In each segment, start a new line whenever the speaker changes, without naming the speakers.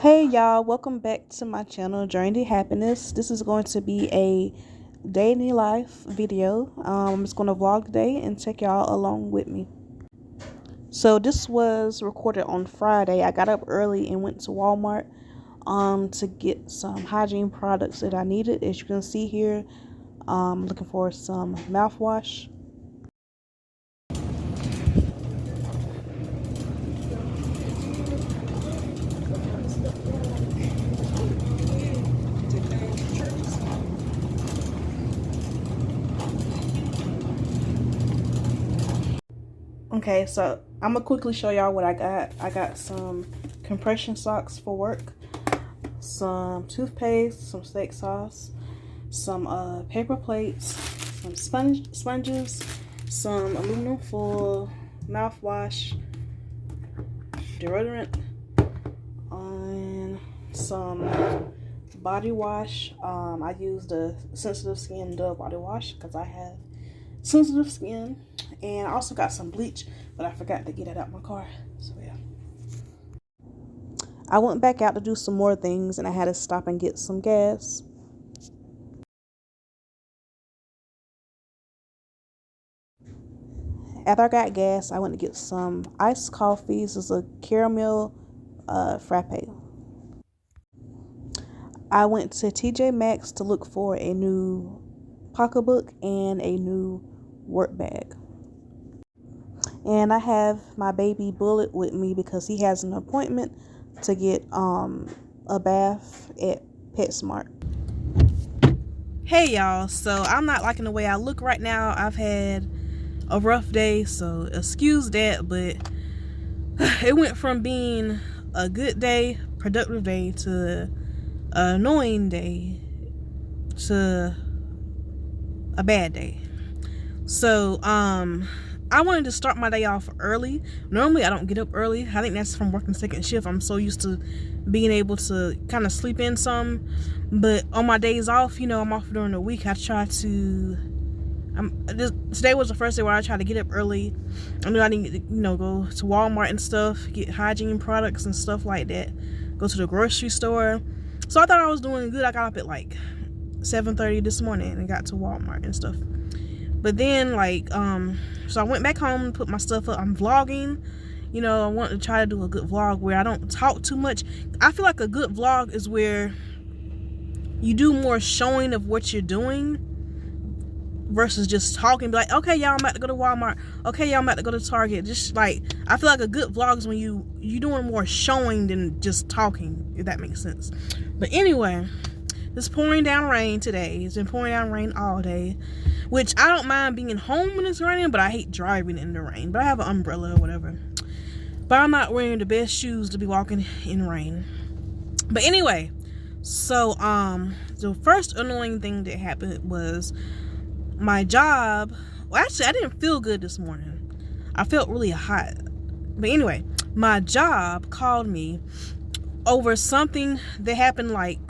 Hey y'all, welcome back to my channel, Journey to Happiness. This is going to be a day in the life video. I'm just going to vlog today and take y'all along with me. So this was recorded on Friday. I got up early and went to Walmart to get some hygiene products that I needed. As you can see here, I'm looking for some mouthwash. Okay, so I'm gonna quickly show y'all what I got. I got some compression socks for work, some toothpaste, some steak sauce, some paper plates, some sponges, some aluminum foil, mouthwash, deodorant, and some body wash. I used the sensitive skin Dove body wash because I have sensitive skin. And I also got some bleach, but I forgot to get it out my car. So yeah. I went back out to do some more things and I had to stop and get some gas. After I got gas, I went to get some iced coffees. It's a caramel frappe. I went to TJ Maxx to look for a new pocketbook and a new work bag. And I have my baby Bullet with me because he has an appointment to get a bath at PetSmart. Hey y'all, so I'm not liking the way I look right now. I've had a rough day, so excuse that, but it went from being a good day, productive day, to an annoying day, to a bad day. So I wanted to start my day off early. Normally I don't get up early. I think that's from working second shift. I'm so used to being able to kind of sleep in some, but on my days off, you know, I'm off during the week, I try to today was the first day where I tried to get up early. I knew I need to, you know, go to Walmart and stuff, get hygiene products and stuff like that, go to the grocery store. So I thought I was doing good. I got up at like 7:30 this morning and got to Walmart and stuff. But then, like, so I went back home, put my stuff up. I'm vlogging. You know, I want to try to do a good vlog where I don't talk too much. I feel like a good vlog is where you do more showing of what you're doing versus just talking. Be like, okay, y'all, I'm about to go to Walmart. Okay, y'all, I'm about to go to Target. Just like, I feel like a good vlog is when you doing more showing than just talking, if that makes sense. But anyway, it's pouring down rain today. It's been pouring down rain all day, which I don't mind being home when it's raining, but I hate driving in the rain. But I have an umbrella or whatever. But I'm not wearing the best shoes to be walking in rain. But anyway, so the first annoying thing that happened was my job. Well, actually, I didn't feel good this morning. I felt really hot. But anyway, my job called me over something that happened, like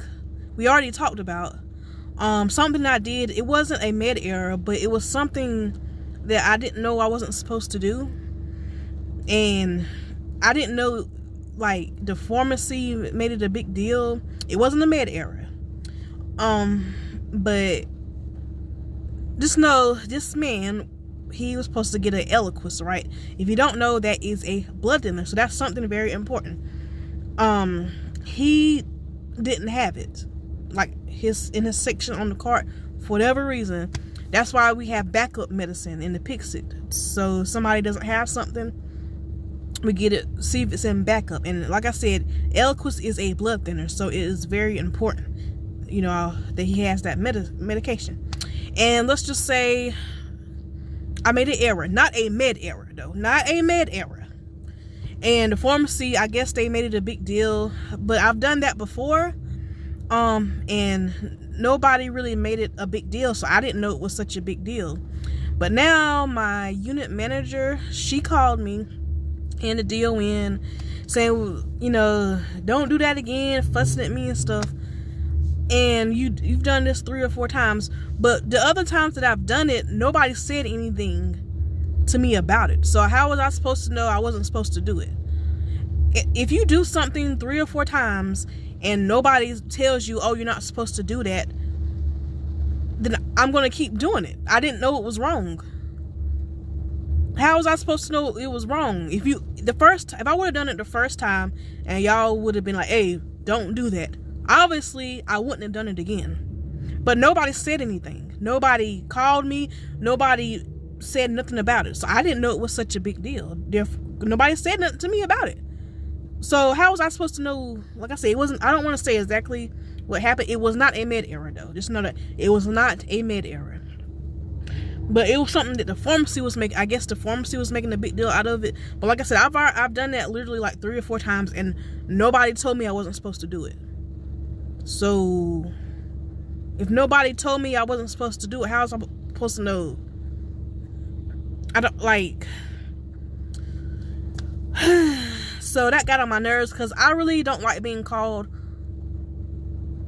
we already talked about. Something I did, it wasn't a med error, but it was something that I didn't know I wasn't supposed to do. And I didn't know, like, the pharmacy made it a big deal. It wasn't a med error. But just know, this man, he was supposed to get an Eliquis, right? If you don't know, that is a blood thinner. So that's something very important. He didn't have it. Like, in his section on the cart, for whatever reason. That's why we have backup medicine in the Pixit. So if somebody doesn't have something, we get it, see if it's in backup. And like I said, Eliquis is a blood thinner, so it is very important, you know, that he has that medication. And let's just say I made an error, not a med error though, not a med error. And the pharmacy, I guess they made it a big deal, but I've done that before. And nobody really made it a big deal, so I didn't know it was such a big deal. But now my unit manager, she called me and the deal in, saying, you know, don't do that again, fussing at me and stuff. And you've done this 3 or 4 times, but the other times that I've done it, nobody said anything to me about it. So how was I supposed to know I wasn't supposed to do it? If you do something 3 or 4 times and nobody tells you, oh, you're not supposed to do that, then I'm going to keep doing it. I didn't know it was wrong. How was I supposed to know it was wrong? If I would have done it the first time and y'all would have been like, hey, don't do that, obviously I wouldn't have done it again. But nobody said anything. Nobody called me. Nobody said nothing about it. So I didn't know it was such a big deal. Nobody said nothing to me about it. So how was I supposed to know? Like I said, it wasn't, I don't want to say exactly what happened. It was not a med error though. Just know that it was not a med error. But it was something that the pharmacy was making. I guess the pharmacy was making a big deal out of it. But like I said, I've done that literally like 3 or 4 times, and nobody told me I wasn't supposed to do it. So if nobody told me I wasn't supposed to do it, how was I supposed to know? I don't like. So that got on my nerves because I really don't like being called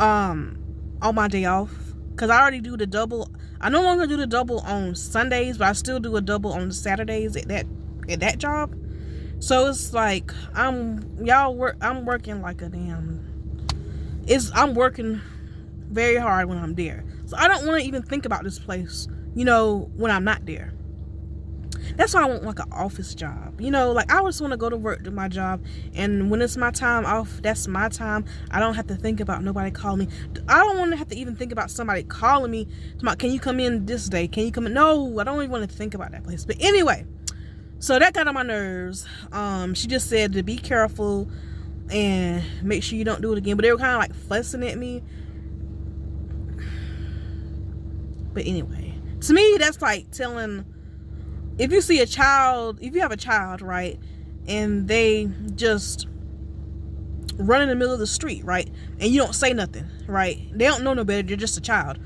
on my day off, because I already do the double. I no longer do the double on Sundays, but I still do a double on Saturdays at that job. So it's like I'm working like a damn. I'm working very hard when I'm there. So I don't want to even think about this place, when I'm not there. That's why I want like an office job. Like I just want to go to work, do my job, and when it's my time off, that's my time. I don't have to think about nobody calling me. I don't want to have to even think about somebody calling me. Can you come in this day? Can you come in? No, I don't even want to think about that place. But anyway, so that got on my nerves. She just said to be careful and make sure you don't do it again. But they were kind of like fussing at me. But anyway, to me, that's like telling. If you have a child, right, and they just run in the middle of the street, right, and you don't say nothing, right, they don't know no better, they're just a child,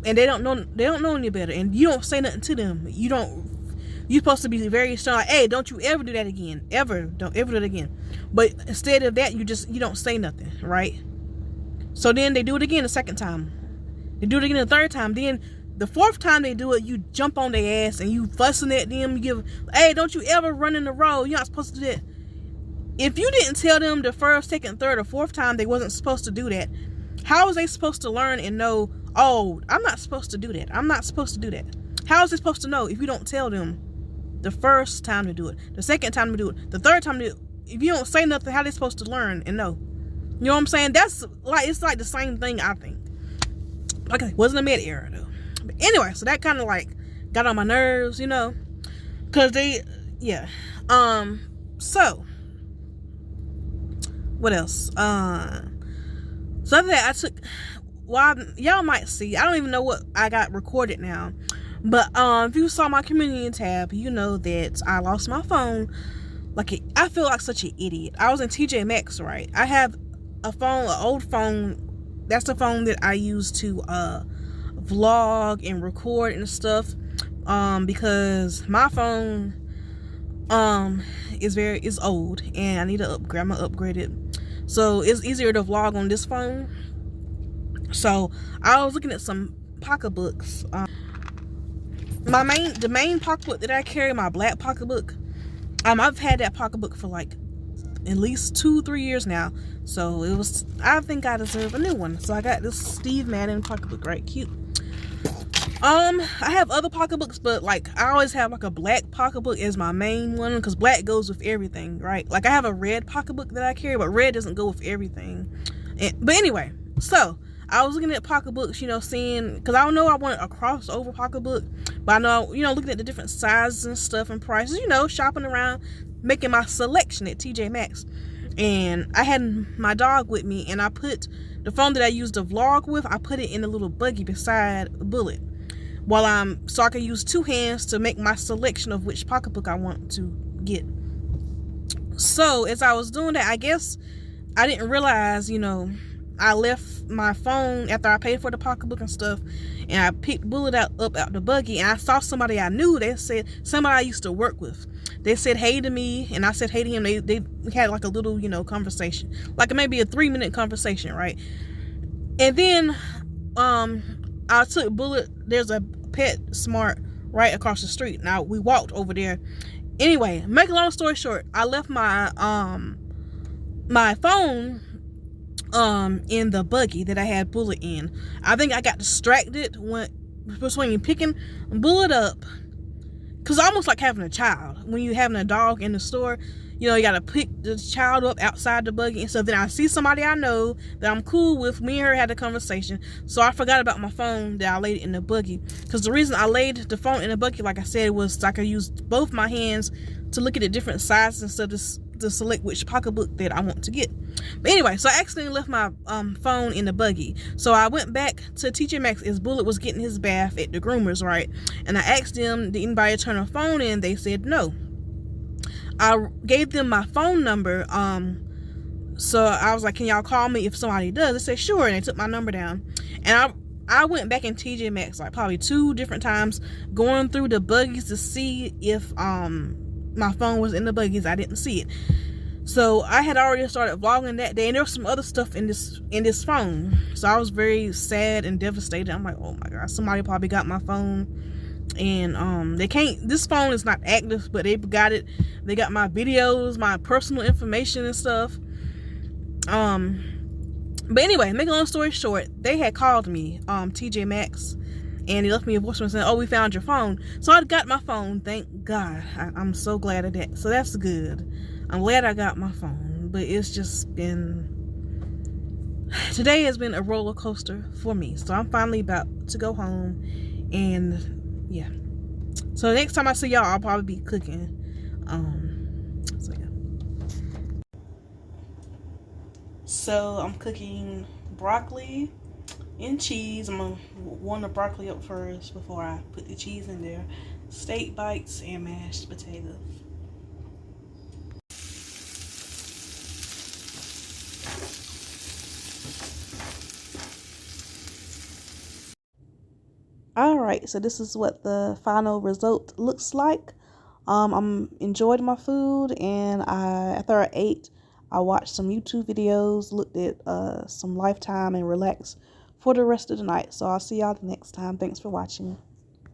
and they don't know any better, and you don't say nothing to them, you're supposed to be very strong, like, hey, don't you ever do that again, don't ever do it again. But instead of that, you don't say nothing, right? So then they do it again the second time, they do it again the third time, then the 4th time they do it, you jump on their ass and you fussing at them. You give, hey, don't you ever run in the road. You're not supposed to do that. If you didn't tell them the 1st, 2nd, 3rd, or 4th time they wasn't supposed to do that, how is they supposed to learn and know, oh, I'm not supposed to do that. I'm not supposed to do that. How is they supposed to know if you don't tell them the 1st time to do it, the 2nd time to do it, the 3rd time to do it? If you don't say nothing, how are they supposed to learn and know? You know what I'm saying? It's like the same thing, I think. Okay, wasn't a med error though. But anyway, so that kind of like got on my nerves, because so what else? So after that, y'all might see, I don't even know what I got recorded now, but if you saw my community tab, you know that I lost my phone. I feel like such an idiot. I was in TJ Maxx, right? I have an old phone. That's the phone that I use to vlog and record and stuff, because my phone is old and I need to upgrade. I'm gonna upgrade it, so it's easier to vlog on this phone. So I was looking at some pocketbooks. The main pocketbook that I carry, my black pocketbook, I've had that pocketbook for like at least 2-3 years now, so I think I deserve a new one. So I got this Steve Madden pocketbook, right? Cute. I have other pocketbooks, but like I always have like a black pocketbook as my main one, because black goes with everything, right? Like I have a red pocketbook that I carry, but red doesn't go with everything. But anyway, so I was looking at pocketbooks, seeing, because I don't know, I wanted a crossover pocketbook, but I know, looking at the different sizes and stuff and prices, shopping around, making my selection at TJ Maxx. And I had my dog with me, and I put the phone that I used to vlog with, I put it in a little buggy beside Bullet, so I can use 2 hands to make my selection of which pocketbook I want to get. So as I was doing that, I guess I didn't realize, I left my phone after I paid for the pocketbook and stuff, and I picked Bullet up out the buggy, and I saw somebody I knew. They said, somebody I used to work with. They said hey to me, and I said hey to him. They had like a little, conversation, like maybe a 3-minute conversation, right? And then I took Bullet. There's a PetSmart right across the street. Now we walked over there. Anyway, make a long story short, I left my my phone in the buggy that I had Bullet in. I think I got distracted when between picking Bullet up, because it's almost like having a child. When you having a dog in the store, you know, you gotta pick the child up outside the buggy and stuff. Then I see somebody I know that I'm cool with. Me and her had a conversation, so I forgot about my phone that I laid it in the buggy. Because the reason I laid the phone in the buggy, like I said, was so I could use both my hands to look at the different sizes and stuff to select which pocketbook that I want to get. But anyway, so I accidentally left my phone in the buggy. So I went back to TJ Maxx as Bullet was getting his bath at the groomers, right? And I asked them, did anybody turn a phone in? They said no. I gave them my phone number. So I was like, can y'all call me if somebody does? They said sure, and they took my number down. And I went back in TJ Maxx like probably 2 different times, going through the buggies to see if my phone was in the buggies. I didn't see it. So I had already started vlogging that day, and there was some other stuff in this phone. So I was very sad and devastated. I'm like, oh my god, somebody probably got my phone, and they can't. This phone is not active, but they got it. They got my videos, my personal information and stuff. But anyway, make a long story short, they had called me, TJ Maxx, and they left me a voicemail saying, oh, we found your phone. So I got my phone, thank God. I'm so glad of that. So that's good. I'm glad I got my phone, but it's just been, today has been a roller coaster for me. So I'm finally about to go home, and yeah. So next time I see y'all, I'll probably be cooking. So yeah. So I'm cooking broccoli and cheese. I'm gonna warm the broccoli up first before I put the cheese in there. Steak bites and mashed potatoes. Alright, so this is what the final result looks like. I'm enjoyed my food, and after I ate, I watched some YouTube videos, looked at some Lifetime, and relaxed for the rest of the night. So I'll see y'all the next time. Thanks for watching.